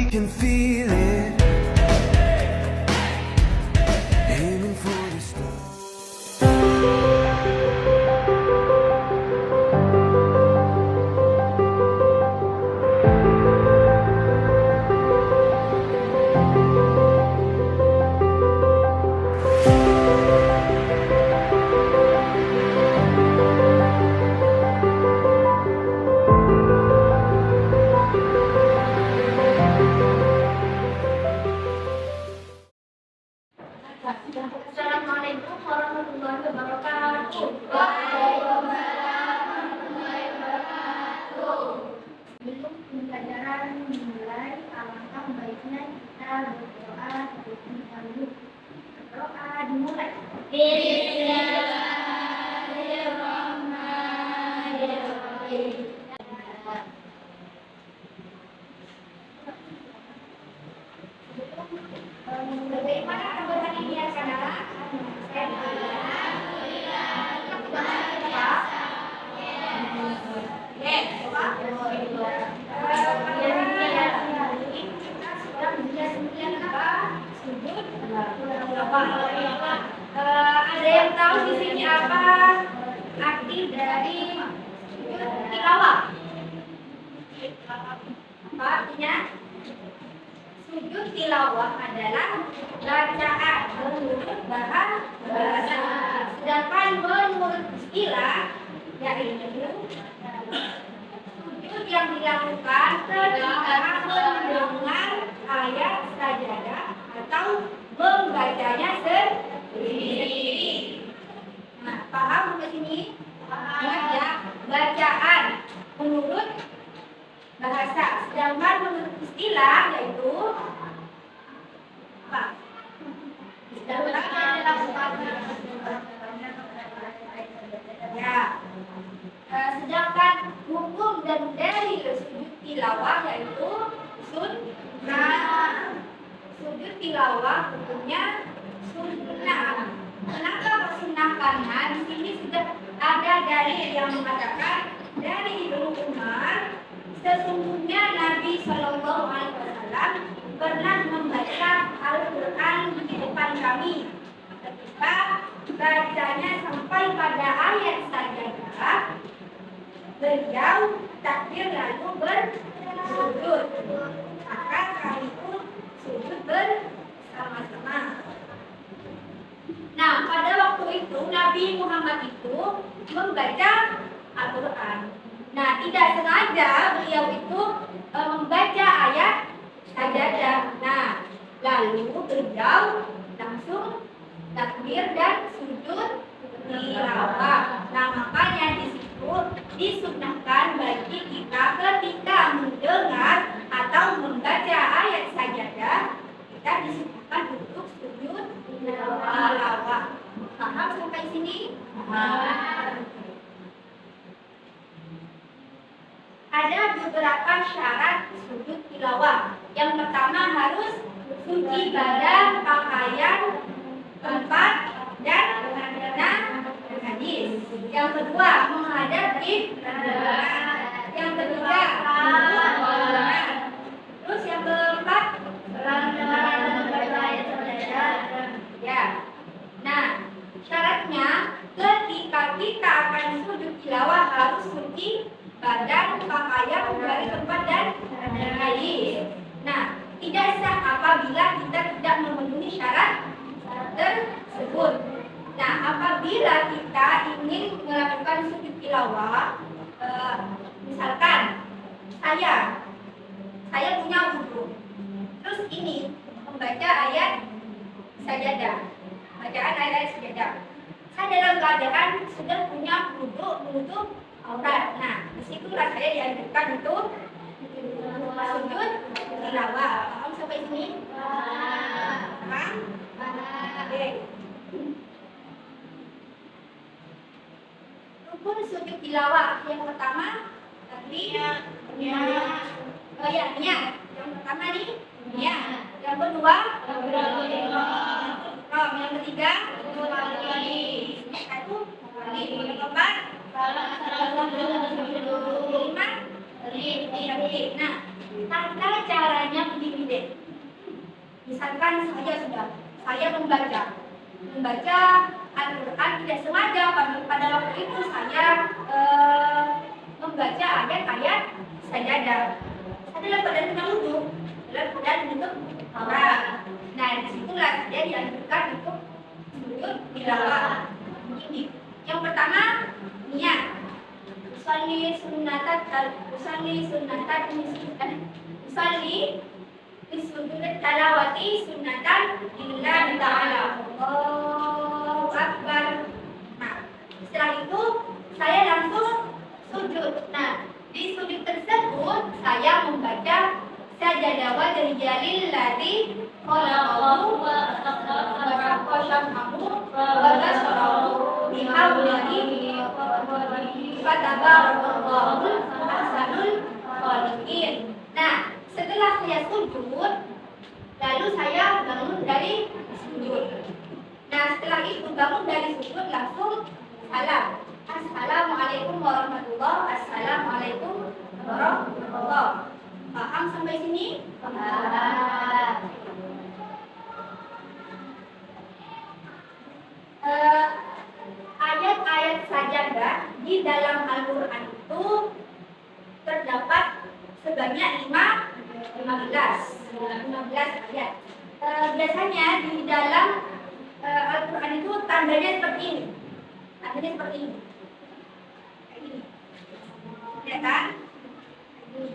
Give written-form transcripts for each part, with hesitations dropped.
can feel it. Aiming for the stars. Assalamualaikum warahmatullahi wabarakatuh. Sebelum pembelajaran dimulai, alangkah baiknya kita berdoa terlebih dahulu. Berdoa dimulai. Bismillahirrahmanirrahim. Bagaimana kabar hari ini anak-anak? Ada yang tahu di sini apa arti dari tilawah? Apa artinya? Sujud tilawah adalah bacaan menurut bahasa. Sedangkan menurut istilah yaitu sujud yang dilakukan ketika mendengar ayat sajadah atau membacanya sendiri. Nah, paham sampai sini? Ingat ya, bacaan menurut bahasa. Sedangkan menurut istilah yaitu apa? Ya. Sedangkan hukum dan dalil sujud tilawah yaitu sunnah. Sujud tilawah hukumnya sunnah. Kenapa sunnah? Karena di sini sudah ada dalil yang mengatakan dari Ibnu Umar, sesungguhnya Nabi Shallallahu Alaihi Wasallam pernah membaca Al-Quran di depan kami. Ketika bacanya sampai pada ayat sajadah, beliau takbir lalu bersujud. Maka kami pun sujud bersama-sama. Nah, pada waktu itu Nabi Muhammad itu membaca Al-Quran. Nah, tidak sengaja beliau itu membaca ayat sajadah. Nah, lalu beliau langsung takbir dan sujud tilawah. Nah, makanya di situ disunnahkan bagi kita ketika mendengar atau membaca ayat sajadah, kita disunnahkan untuk sujud tilawah. Paham sampai sini? Ada beberapa syarat sujud tilawah. Yang pertama harus suci badan, pakaian, tempat, dan hadis. Yang kedua menghadap kiblat. Yang ketiga terus yang keempat ya. Nah, syaratnya ketika kita akan sujud tilawah harus suci badan, pakaian, dari tempat dan hadis. Nah, tidak sah apabila kita tidak memenuhi syarat tersebut. Nah, apabila kita ingin melakukan sujud tilawah, misalkan saya punya wudu, terus ini membaca ayat sajadah, bacaan ayat sajadah. Saya dalam keadaan sudah punya wudu menutup aurat. Nah, disitulah saya dianjurkan untuk sujud tilawah. Paham sampai sini? Paham? Oke. Rukun sujud tilawah yang pertama niat. Yang pertama nih niat. Yang kedua yang ketiga yang keempat Nah, tata caranya begini Misalkan saya membaca Al-Quran tidak sengaja pada waktu itu saya membaca ayat-ayat sajadah. Saya dalam keadaan menutup aurat. Nah, disitulah saya dianjurkan untuk sujud tilawah ini. Yang pertama, niat. Usalli sujud talawati sunnatan lillahi ta'ala. Allahu Akbar. Nah, setelah itu saya langsung sujud. Nah, di sujud tersebut saya membaca sajadah wa jalil ladzi khalaqahu wa syaqahu wa basarahu bihamdihi wa tabarakallahu ahsanul khaliqin. Nah, setelah saya sujud, lalu saya bangun dari sujud. Nah, setelah itu bangun dari sujud langsung salam. Assalamualaikum warahmatullahi wabarakatuh. Assalamualaikum warahmatullahi wabarakatuh. Paham sampai sini? Paham. Ayat-ayat sajadah di dalam Al-Quran itu terdapat sebanyak 15 ayat. Biasanya di dalam Al-Quran itu tandanya seperti ini. Kayak ini. Ya kan? Ini.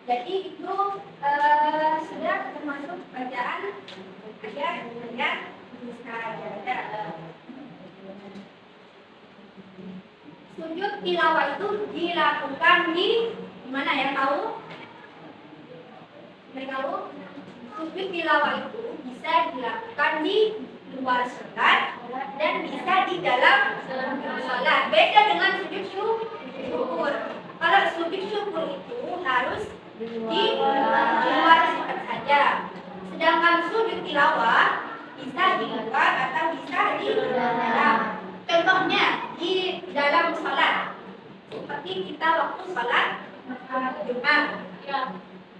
Jadi itu sudah termasuk bacaan ayat-ayat sajadah. Sujud tilawah itu dilakukan di mana ya, tahu? Mereka tahu? Sujud tilawah itu bisa dilakukan di luar salat dan bisa di dalam salat. Beda dengan sujud syukur. Kalau sujud syukur itu harus di luar salat saja. Sedangkan sujud tilawah bisa di luar atau bisa di dalam. Contohnya di dalam salat, seperti kita waktu salat Jumat,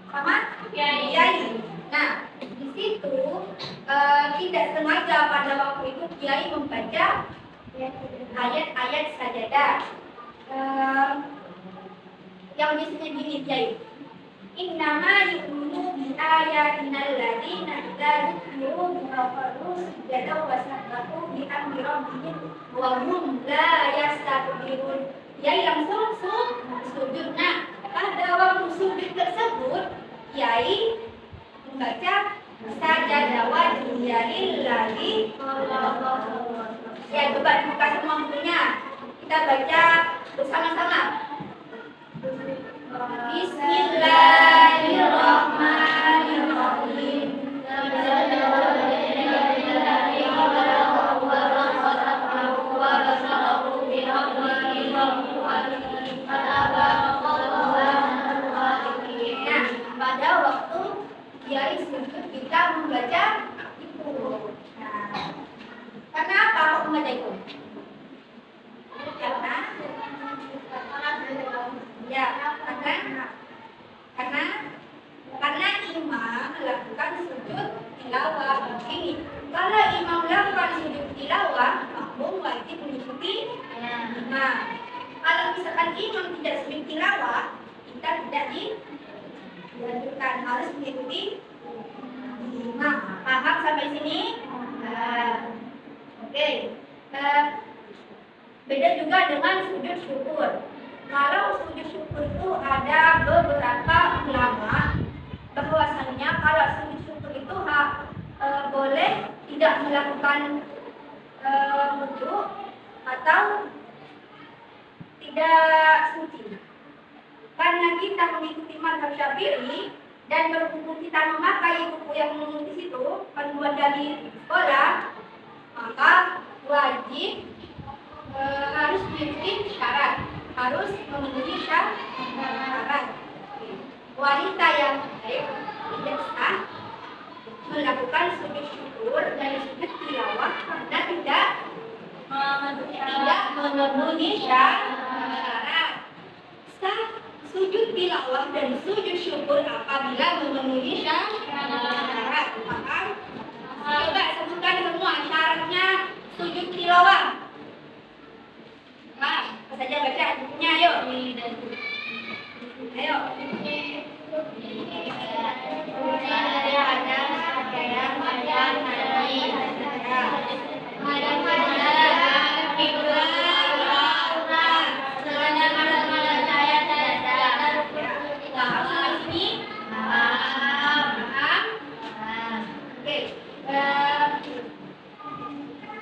sama kiai. Nah, di situ tidak sengaja pada waktu itu kiai membaca ayat-ayat sajadah. Yang disebut gini kiai. Innama yu'minu bi ayatina alladziina idza dzukiru kafaru sujada wa sabbahu bi amri rabbihim wa hum la yastakbirun. Kiai langsung sujud. Nah, pada waktu sujud tersebut kiai membaca sajadah wa jalil ladzi. Ya, coba dibuka semua bukunya. Kita baca bersama-sama. Bismillahirrahmanirrahim. Nah, pada waktu kiai sujud kita membaca itu. Nah, karena apa kok membaca itu? Karena imam melakukan sujud tilawah ini. Kalau imam melakukan sujud tilawah, makmum wajib mengikuti imam. Kalau misalkan imam tidak sujud tilawah, kita tidak dianjurkan, harus mengikuti imam. Paham sampai sini? Oke. Beda juga dengan sujud syukur. Kalau sujud syukur itu ada beberapa ulama bahwasannya kalau sujud syukur itu boleh tidak melakukan wudu atau tidak suci. Karena kita mengikuti mazhab Syafi'i dan berhubung kita memakai buku yang di situ panduan dari sekolah, maka wajib harus mengikuti syarat, harus memenuhi syarat. Wanita yang tidak sah melakukan sujud syukur dan sujud tilawah karena tidak memenuhi syarat. Sah sujud tilawah dan sujud syukur apabila Syarat, paham? Coba sebutkan semua syaratnya sujud tilawah. Paham? Apa saja baca bukunya, ayo. Ayo.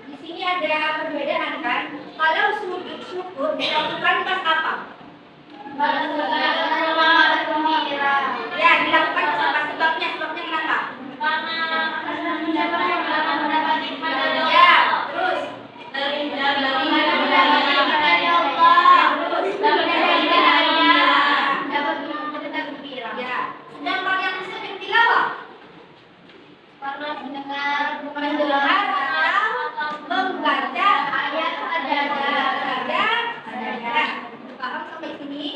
Di sini ada perbedaan kan? Kalau sujud syukur dilakukan pas apa? Ya, dilakukan pas apa? Sebabnya kenapa? Ya, terus. Ya, sedangkan yang sujud tilawah mendengar atau membaca ayat saja. Paham sampai sini?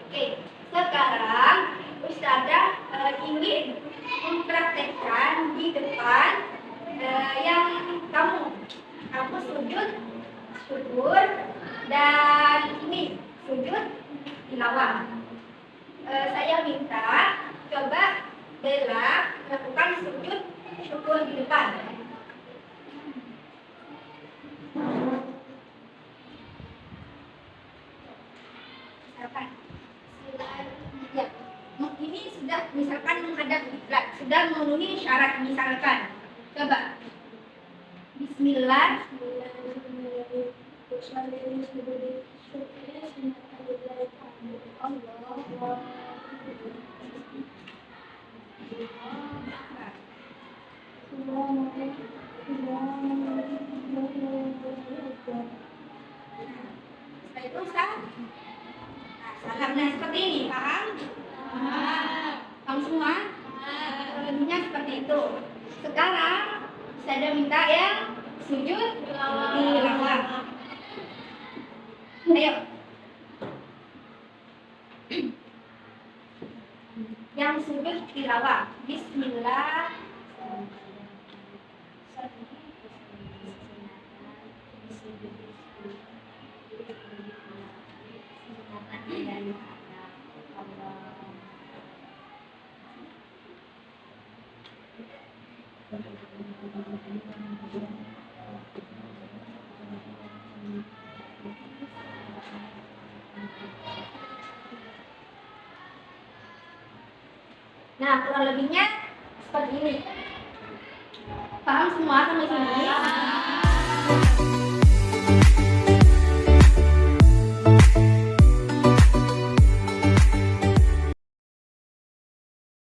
Oke, sekarang Ustazah ingin mempraktekkan di depan yang kamu sujud syukur dan ini sujud tilawah. Saya minta coba Bella lakukan sujud syukur di depan. Misalkan, ya, ini sudah misalkan menghadap kiblat, sudah memenuhi syarat misalkan. Coba, Bismillah. Setelah itu salamnya seperti ini, paham? Paham semua? Lebihnya seperti itu. Sekarang saya minta yang sujud tilawah. Ayo. Yang sujud tilawah. Bismillah. Nah, kurang lebihnya seperti ini. Paham semua sampai sini?